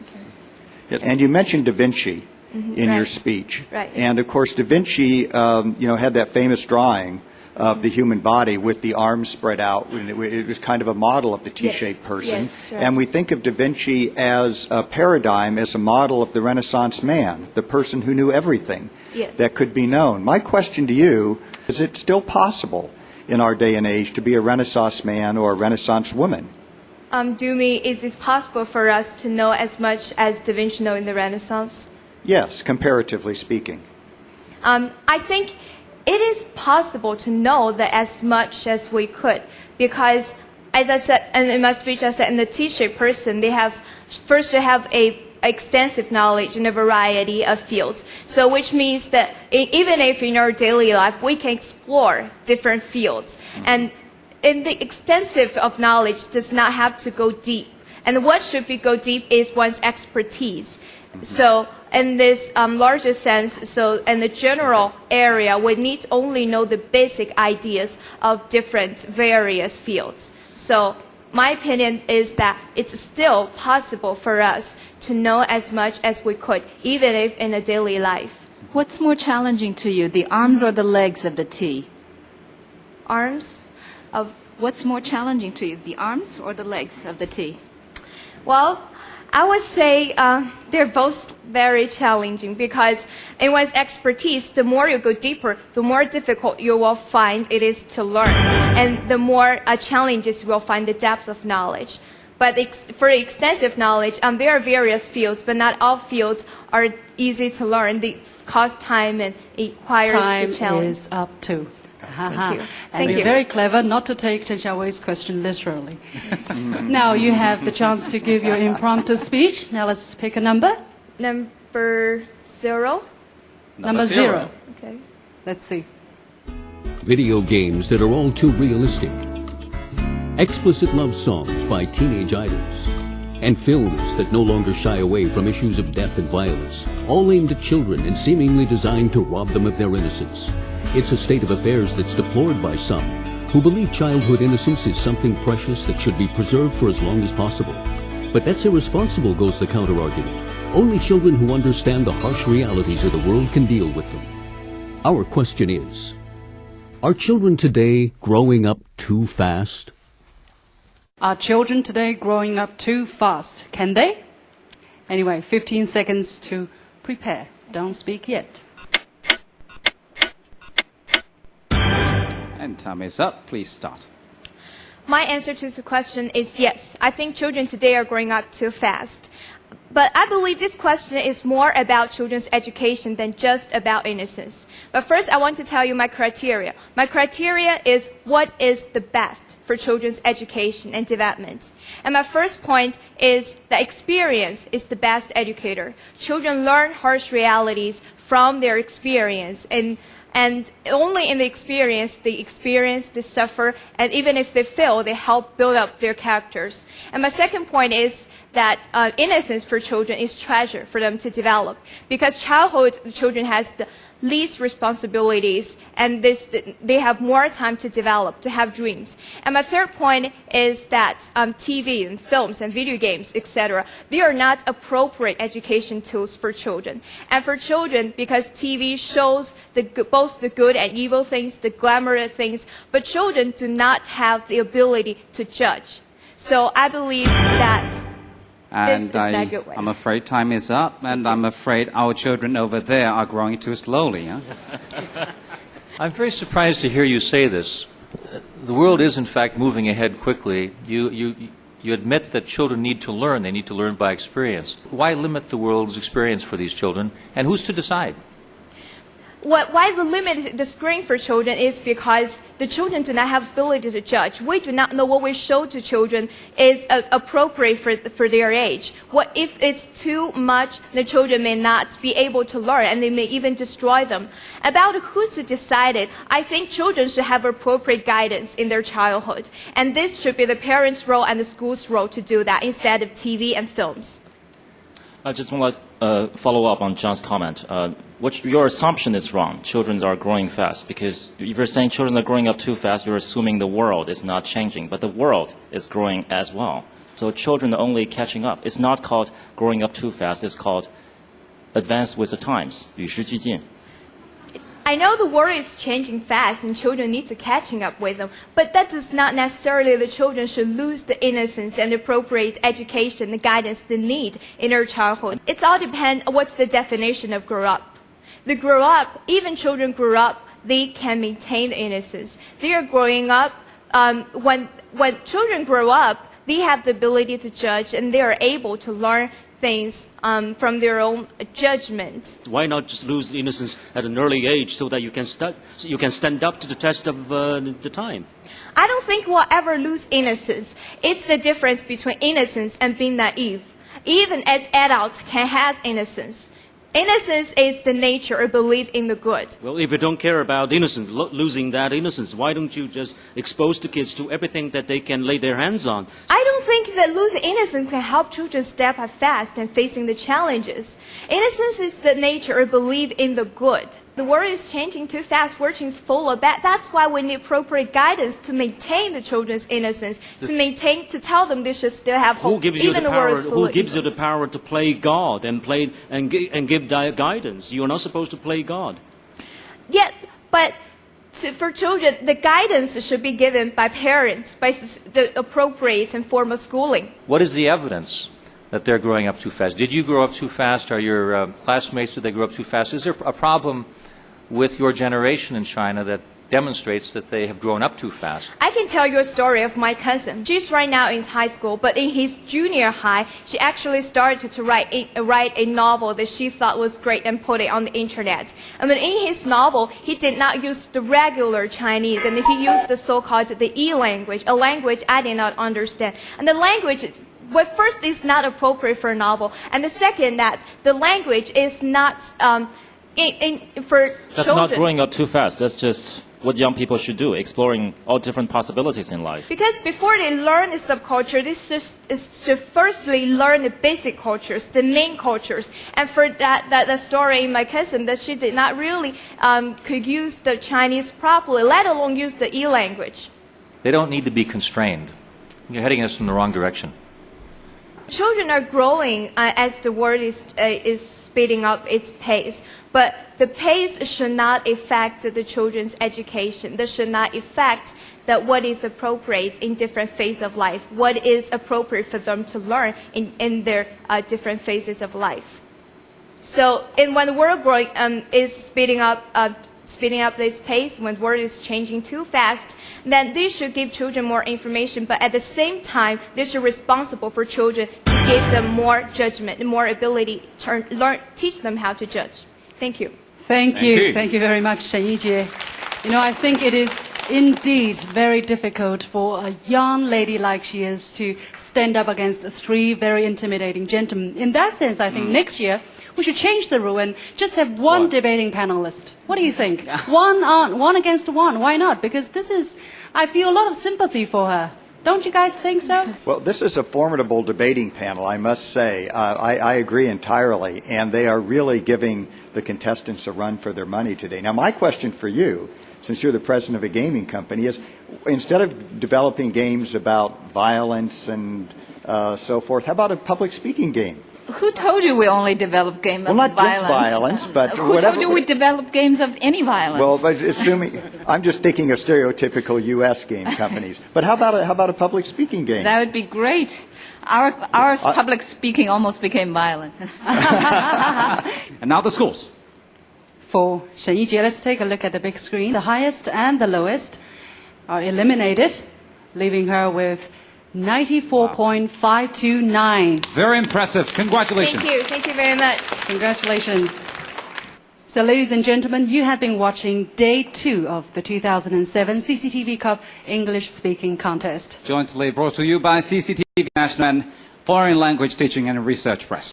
Okay. And you mentioned Da Vinci in your speech. Right. And, of course, Da Vinci, had that famous drawing of the human body with the arms spread out. It was kind of a model of the T-shaped person. Yes, right. And we think of Da Vinci as a paradigm, as a model of the Renaissance man, the person who knew everything that could be known. My question to you, is it still possible in our day and age to be a Renaissance man or a Renaissance woman? Do you mean, is it possible for us to know as much as Da Vinci knew in the Renaissance? Yes, comparatively speaking. I think it is possible to know that as much as we could, because, as I said in my speech, I said in the T-shaped person, they have a extensive knowledge in a variety of fields. So which means that even if in our daily life we can explore different fields, and in the extensive of knowledge does not have to go deep. And what should be go deep is one's expertise. So in this larger sense, so in the general area, we need only know the basic ideas of different various fields. So my opinion is that it's still possible for us to know as much as we could, even if in a daily life. What's more challenging to you, the arms or the legs of the T? Arms of... What's more challenging to you, the arms or the legs of the T? Well, I would say they're both very challenging because in one's expertise, the more you go deeper, the more difficult you will find it is to learn. And the more challenges you will find the depth of knowledge. But for extensive knowledge, there are various fields, but not all fields are easy to learn. They cost time and it requires the challenge. Time is up too. Thank you. And Thank you're you. very clever not to take Chen Xiaowei's question literally. Now you have the chance to give your impromptu speech. Now let's pick a number. Number 0. Number 0. Okay. Let's see. Video games that are all too realistic. Explicit love songs by teenage idols. And films that no longer shy away from issues of death and violence, all aimed at children and seemingly designed to rob them of their innocence. It's a state of affairs that's deplored by some, who believe childhood innocence is something precious that should be preserved for as long as possible. But that's irresponsible, goes the counter-argument. Only children who understand the harsh realities of the world can deal with them. Our question is, are children today growing up too fast? Are children today growing up too fast? Can they? Anyway, 15 seconds to prepare. Don't speak yet. And time is up. Please start. My answer to the question is yes. I think children today are growing up too fast. But I believe this question is more about children's education than just about innocence. But first, I want to tell you my criteria. My criteria is what is the best for children's education and development. And my first point is that experience is the best educator. Children learn harsh realities from their experience, and only in the experience, they suffer, and even if they fail, they help build up their characters. And my second point is that innocence for children is treasure for them to develop, because childhood children has the least responsibilities, and they have more time to develop, to have dreams. And my third point is that TV and films and video games, etc., they are not appropriate education tools for children. And for children, because TV shows both the good and evil things, the glamorous things, but children do not have the ability to judge. So I believe that And good way. I'm afraid time is up, and I'm afraid our children over there are growing too slowly. Huh? I'm very surprised to hear you say this. The world is, in fact, moving ahead quickly. You admit that children need to learn. They need to learn by experience. Why limit the world's experience for these children, and who's to decide? Why the limit the screen for children is because the children do not have ability to judge. We do not know what we show to children is appropriate for their age. What if it's too much, the children may not be able to learn, and they may even destroy them. About who's to decide it, I think children should have appropriate guidance in their childhood. And this should be the parents' role and the school's role to do that instead of TV and films. I just want to follow up on John's comment. Your assumption is wrong. Children are growing fast, because if you're saying children are growing up too fast, you're assuming the world is not changing, but the world is growing as well. So children are only catching up. It's not called growing up too fast. It's called advance with the times, 与时俱进. I know the world is changing fast and children need to catching up with them, but that does not necessarily the children should lose the innocence and appropriate education, the guidance they need in their childhood. It's all depend on what's the definition of grow up. The grow up, even children grow up, they can maintain the innocence. They are growing up, when children grow up, they have the ability to judge and they are able to learn things from their own judgment. Why not just lose innocence at an early age so that you can stand up to the test of the time? I don't think we'll ever lose innocence. It's the difference between innocence and being naive. Even as adults can have innocence. Innocence is the nature or belief in the good. Well, if you don't care about innocence, losing that innocence, why don't you just expose the kids to everything that they can lay their hands on? I don't think that losing innocence can help children step up fast and facing the challenges. Innocence is the nature or belief in the good. The world is changing too fast, world is full of bad. That's why we need appropriate guidance to maintain the children's innocence, to tell them they should still have hope. Who gives you the power to play God and give guidance? You are not supposed to play God. Yeah, but for children, the guidance should be given by parents, by the appropriate and formal schooling. What is the evidence that they're growing up too fast? Did you grow up too fast? Are your classmates, did they grow up too fast? Is there a problem with your generation in China that demonstrates that they have grown up too fast? I can tell you a story of my cousin. She's right now in high school, but in his junior high, she actually started to write a novel that she thought was great and put it on the internet. I mean, in his novel, he did not use the regular Chinese, and he used the so-called the E language, a language I did not understand. And the language, well, first, is not appropriate for a novel, and the second, that the language is not for That's children. not growing up too fast. That's just what young people should do, exploring all different possibilities in life. Because before they learn the subculture, they should firstly learn the basic cultures, the main cultures. And for the story in my cousin, that she did not really could use the Chinese properly, let alone use the E language. They don't need to be constrained. You're heading us in the wrong direction. Children are growing as the world is speeding up its pace, but the pace should not affect the children's education. That should not affect what is appropriate in different phases of life, what is appropriate for them to learn in their different phases of life. So, when the world is speeding up this pace, when the world is changing too fast, then they should give children more information, but at the same time, they should be responsible for children to give them more judgment, more ability to teach them how to judge. Thank you. Thank you. Thank you very much, Shen Yijie. You know, I think it is indeed very difficult for a young lady like she is to stand up against three very intimidating gentlemen. In that sense, I think next year, we should change the rule and just have one debating panelist. What do you think? One against one. Why not? Because I feel a lot of sympathy for her. Don't you guys think so? Well, this is a formidable debating panel, I must say. I agree entirely, and they are really giving the contestants a run for their money today. Now, my question for you, since you're the president of a gaming company, is instead of developing games about violence and so forth, how about a public speaking game? Who told you we only develop games of violence? Well, not just violence, but Who whatever. told you we develop games of any violence? Well, but assuming I'm just thinking of stereotypical U.S. game companies. But how about a public speaking game? That would be great. Our public speaking almost became violent. And now the scores. For Shen Yijie, let's take a look at the big screen. The highest and the lowest are eliminated, leaving her with 94.529. Very impressive. Congratulations. Thank you. Thank you very much. Congratulations. So, ladies and gentlemen, you have been watching Day 2 of the 2007 CCTV Cup English Speaking Contest. Jointly brought to you by CCTV National and Foreign Language Teaching and Research Press.